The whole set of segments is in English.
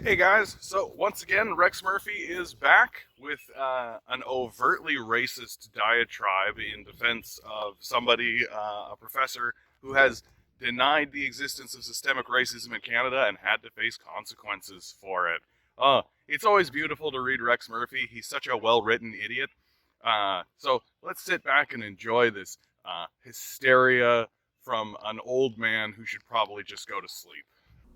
Hey guys, so once again, Rex Murphy is back with an overtly racist diatribe in defense of somebody, a professor, who has denied the existence of systemic racism in Canada and had to face consequences for it. It's always beautiful to read Rex Murphy. He's such a well written idiot. So let's sit back and enjoy this hysteria from an old man who should probably just go to sleep.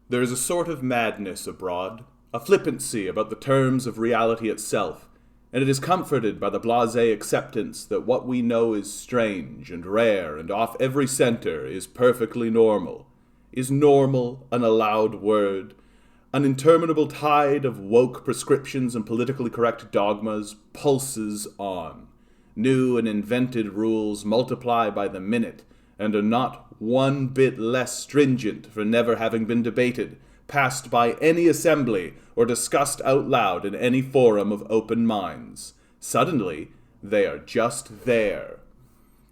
There is a sort of madness abroad, a flippancy about the terms of reality itself, and it is comforted by the blasé acceptance that what we know is strange and rare and off every center is perfectly normal. Is normal an allowed word? An interminable tide of woke prescriptions and politically correct dogmas pulses on. New and invented rules multiply by the minute, and are not one bit less stringent for never having been debated, passed by any assembly, or discussed out loud in any forum of open minds. Suddenly, they are just there.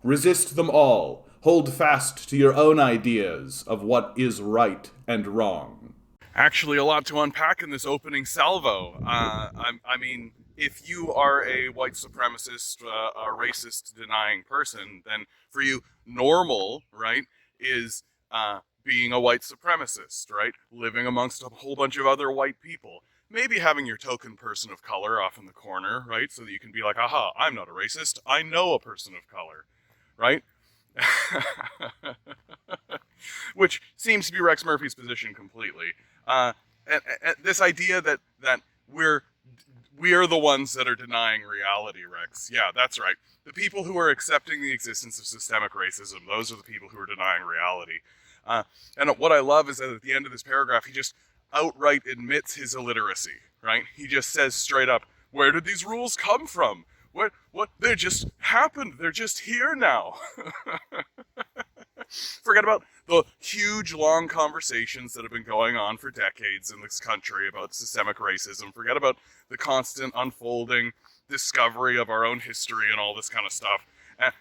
Resist them all. Hold fast to your own ideas of what is right and wrong. Actually, a lot to unpack in this opening salvo. I mean, if you are a white supremacist, a racist denying person, then for you, normal, right, is being a white supremacist, right? Living amongst a whole bunch of other white people. Maybe having your token person of color off in the corner, right? So that you can be like, aha, I'm not a racist. I know a person of color, right? Which seems to be Rex Murphy's position completely. And this idea that we're we are the ones that are denying reality, Rex. Yeah, that's right. The people who are accepting the existence of systemic racism, those are the people who are denying reality. And what I love is that at the end of this paragraph, he just outright admits his illiteracy, right? He just says straight up, where did these rules come from? What? They just happened. They're just here now. Forget about the huge, long conversations that have been going on for decades in this country about systemic racism. Forget about the constant unfolding discovery of our own history and all this kind of stuff.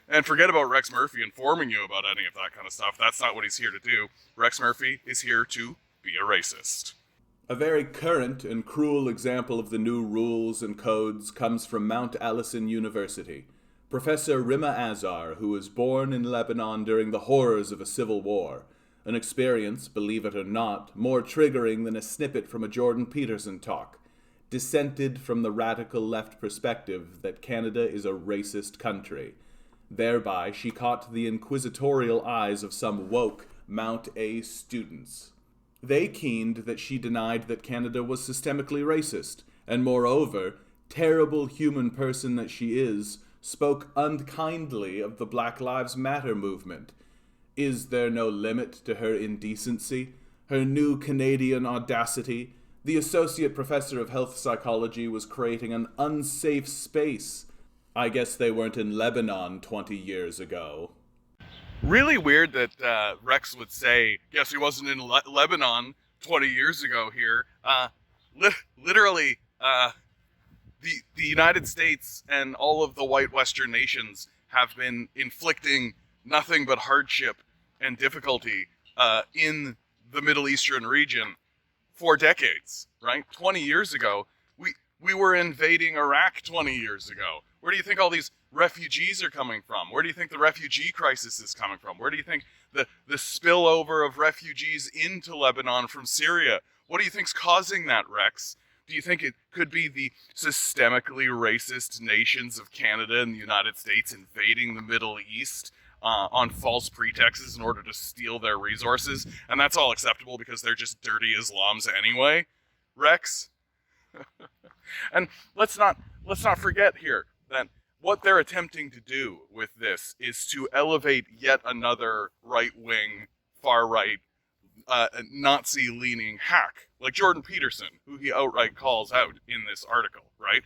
And forget about Rex Murphy informing you about any of that kind of stuff. That's not what he's here to do. Rex Murphy is here to be a racist. A very current and cruel example of the new rules and codes comes from Mount Allison University. Professor Rima Azar, who was born in Lebanon during the horrors of a civil war, an experience, believe it or not, more triggering than a snippet from a Jordan Peterson talk, dissented from the radical left perspective that Canada is a racist country. Thereby, she caught the inquisitorial eyes of some woke Mount A students. They keened that she denied that Canada was systemically racist, and moreover, terrible human person that she is, spoke unkindly of the Black Lives Matter movement. Is there no limit to her indecency, her new Canadian audacity? The associate professor of health psychology was creating an unsafe space. I guess they weren't in Lebanon 20 years ago. Really weird that Rex would say, "Guess he wasn't in Lebanon 20 years ago." Here, literally, the United States and all of the white Western nations have been inflicting nothing but hardship and difficulty in the Middle Eastern region for decades. Right, 20 years ago, we were invading Iraq 20 years ago. Where do you think all these refugees are coming from? Where do you think the refugee crisis is coming from? Where do you think the spillover of refugees into Lebanon from Syria? What do you think's causing that, Rex? Do you think it could be the systemically racist nations of Canada and the United States invading the Middle East on false pretexts in order to steal their resources? And that's all acceptable because they're just dirty Islams anyway, Rex? And let's not forget here that what they're attempting to do with this is to elevate yet another right-wing, far-right, Nazi-leaning hack like Jordan Peterson, who he outright calls out in this article. Right?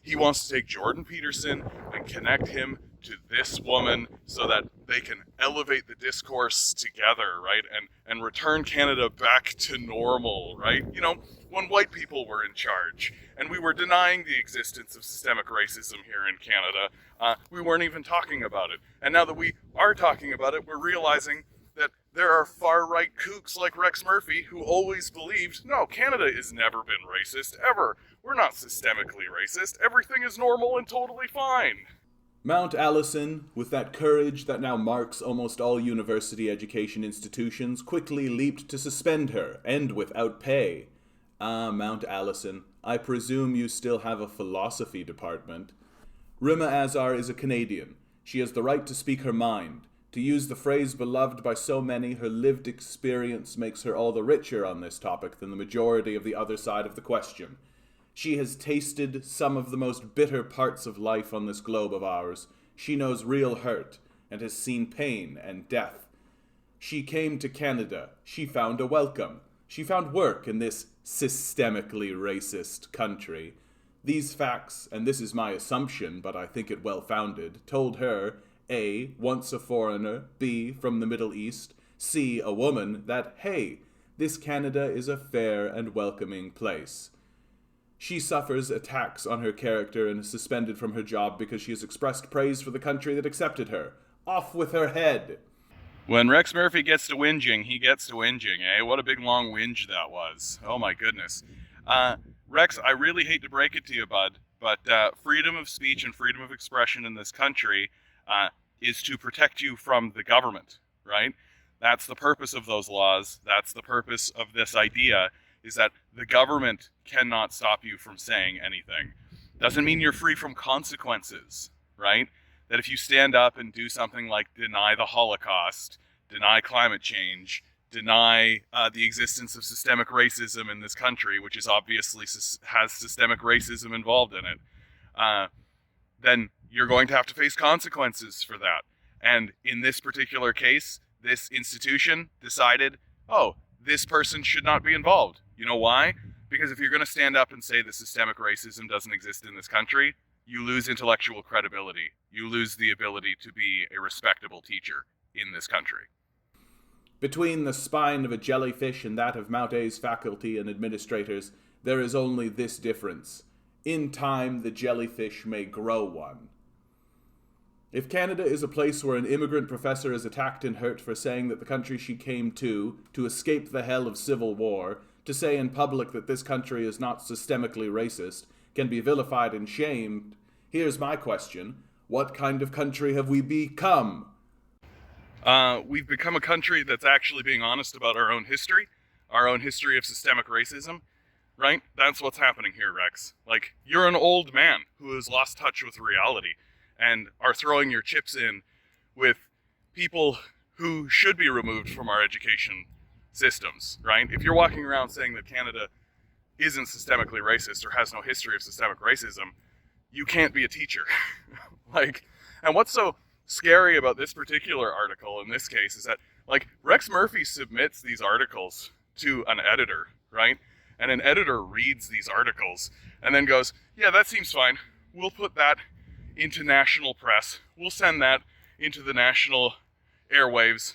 He wants to take Jordan Peterson and connect him to this woman so that they can elevate the discourse together, right? And return Canada back to normal, right? You know, when white people were in charge and we were denying the existence of systemic racism here in Canada, we weren't even talking about it. And now that we are talking about it, we're realizing that there are far-right kooks like Rex Murphy who always believed, no, Canada has never been racist, ever. We're not systemically racist. Everything is normal and totally fine. Mount Allison, with that courage that now marks almost all university education institutions, quickly leaped to suspend her, and without pay. Ah, Mount Allison, I presume you still have a philosophy department. Rima Azar is a Canadian. She has the right to speak her mind. To use the phrase beloved by so many, her lived experience makes her all the richer on this topic than the majority of the other side of the question. She has tasted some of the most bitter parts of life on this globe of ours. She knows real hurt, and has seen pain and death. She came to Canada. She found a welcome. She found work in this systemically racist country. These facts, and this is my assumption, but I think it well-founded, told her, A, once a foreigner, B, from the Middle East, C, a woman, that, hey, this Canada is a fair and welcoming place. She suffers attacks on her character and is suspended from her job because she has expressed praise for the country that accepted her. Off with her head! When Rex Murphy gets to whinging, he gets to whinging, eh? What a big long whinge that was. Oh my goodness. Rex, I really hate to break it to you, bud, but freedom of speech and freedom of expression in this country is to protect you from the government, right? That's the purpose of those laws. That's the purpose of this idea, is that the government cannot stop you from saying anything. Doesn't mean you're free from consequences, right? That if you stand up and do something like deny the Holocaust, deny climate change, deny the existence of systemic racism in this country, which is obviously has systemic racism involved in it, then you're going to have to face consequences for that. And in this particular case, this institution decided, oh, this person should not be involved. You know why? Because if you're going to stand up and say that systemic racism doesn't exist in this country, you lose intellectual credibility. You lose the ability to be a respectable teacher in this country. Between the spine of a jellyfish and that of Mount A's faculty and administrators, there is only this difference. In time, the jellyfish may grow one. If Canada is a place where an immigrant professor is attacked and hurt for saying that the country she came to escape the hell of civil war, to say in public that this country is not systemically racist, can be vilified and shamed, here's my question. What kind of country have we become? We've become a country that's actually being honest about our own history of systemic racism, right? That's what's happening here, Rex. Like, you're an old man who has lost touch with reality and are throwing your chips in with people who should be removed from our education systems, right? If you're walking around saying that Canada isn't systemically racist or has no history of systemic racism, you can't be a teacher. And what's so scary about this particular article in this case is that, like, Rex Murphy submits these articles to an editor, right? And an editor reads these articles and then goes, yeah, that seems fine. We'll put that into national press. We'll send that into the national airwaves.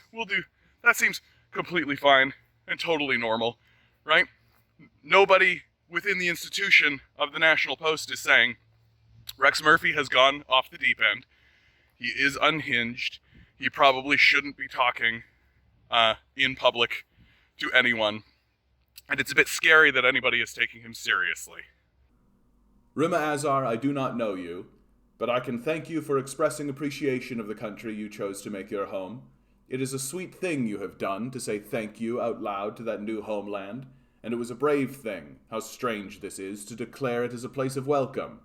That seems completely fine and totally normal, right? Nobody within the institution of the National Post is saying, Rex Murphy has gone off the deep end. He is unhinged. He probably shouldn't be talking in public to anyone. And it's a bit scary that anybody is taking him seriously. Rima Azar, I do not know you, but I can thank you for expressing appreciation of the country you chose to make your home. It is a sweet thing you have done to say thank you out loud to that new homeland, and it was a brave thing, how strange this is, to declare it as a place of welcome.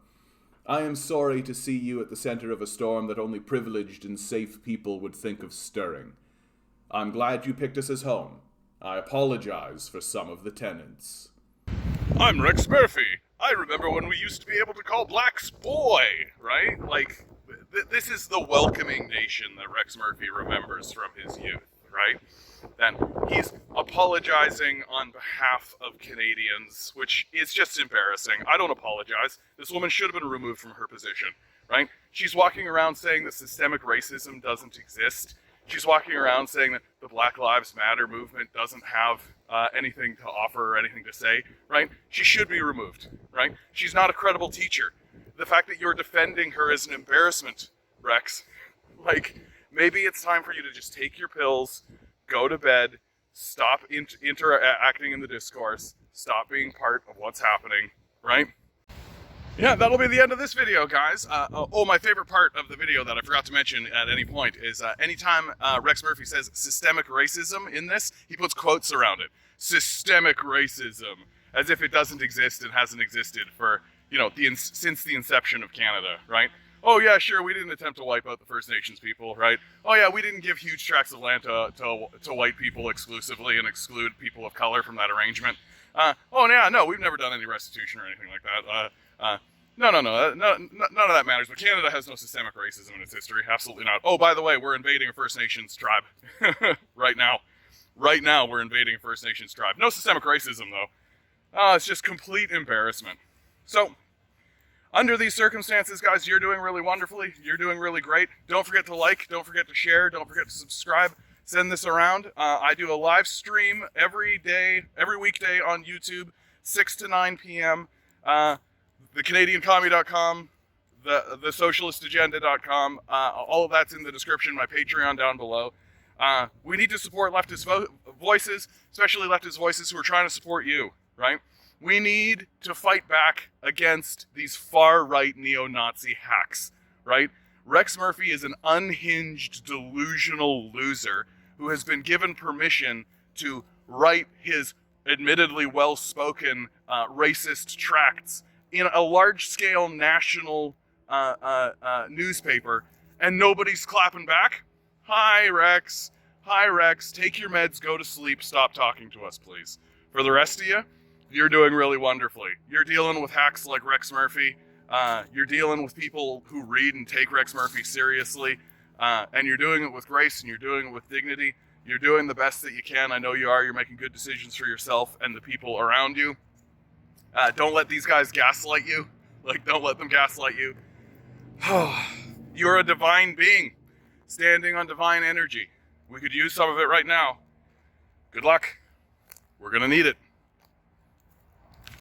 I am sorry to see you at the center of a storm that only privileged and safe people would think of stirring. I'm glad you picked us as home. I apologize for some of the tenants. I'm Rex Murphy. I remember when we used to be able to call blacks boy, right? Like, this is the welcoming nation that Rex Murphy remembers from his youth, right? Then he's apologizing on behalf of Canadians, which is just embarrassing. I don't apologize. This woman should have been removed from her position, right? She's walking around saying that systemic racism doesn't exist. She's walking around saying that the Black Lives Matter movement doesn't have anything to offer or anything to say, right? She should be removed, right? She's not a credible teacher. The fact that you're defending her is an embarrassment, Rex. Like, maybe it's time for you to just take your pills, go to bed, stop interacting in the discourse, stop being part of what's happening, right? Yeah, that'll be the end of this video, guys. My favorite part of the video that I forgot to mention at any point is anytime Rex Murphy says systemic racism in this, he puts quotes around it. Systemic racism, as if it doesn't exist and hasn't existed for, since the inception of Canada, right? Oh yeah, sure, we didn't attempt to wipe out the First Nations people, right? Oh yeah, we didn't give huge tracts of land to white people exclusively and exclude people of color from that arrangement. No, we've never done any restitution or anything like that. No, none of that matters. But Canada has no systemic racism in its history. Absolutely not. Oh, by the way, we're invading a First Nations tribe right now. Right now, we're invading a First Nations tribe. No systemic racism, though. It's just complete embarrassment. So, under these circumstances, guys, you're doing really wonderfully. You're doing really great. Don't forget to like. Don't forget to share. Don't forget to subscribe. Send this around. I do a live stream every weekday on YouTube, 6 to 9 p.m. TheCanadianCommie.com, the socialistaction.ca, all of that's in the description, my Patreon down below. We need to support leftist voices, especially leftist voices who are trying to support you, right? We need to fight back against these far-right neo-Nazi hacks, right? Rex Murphy is an unhinged, delusional loser who has been given permission to write his admittedly well-spoken racist tracts in a large-scale national newspaper, and nobody's clapping back. Hi, Rex. Take your meds, go to sleep, stop talking to us, please. For the rest of you, you're doing really wonderfully. You're dealing with hacks like Rex Murphy. You're dealing with people who read and take Rex Murphy seriously. And you're doing it with grace, and you're doing it with dignity. You're doing the best that you can. I know you are. You're making good decisions for yourself and the people around you. Don't let these guys gaslight you. Don't let them gaslight you. You're a divine being, standing on divine energy. We could use some of it right now. Good luck. We're going to need it.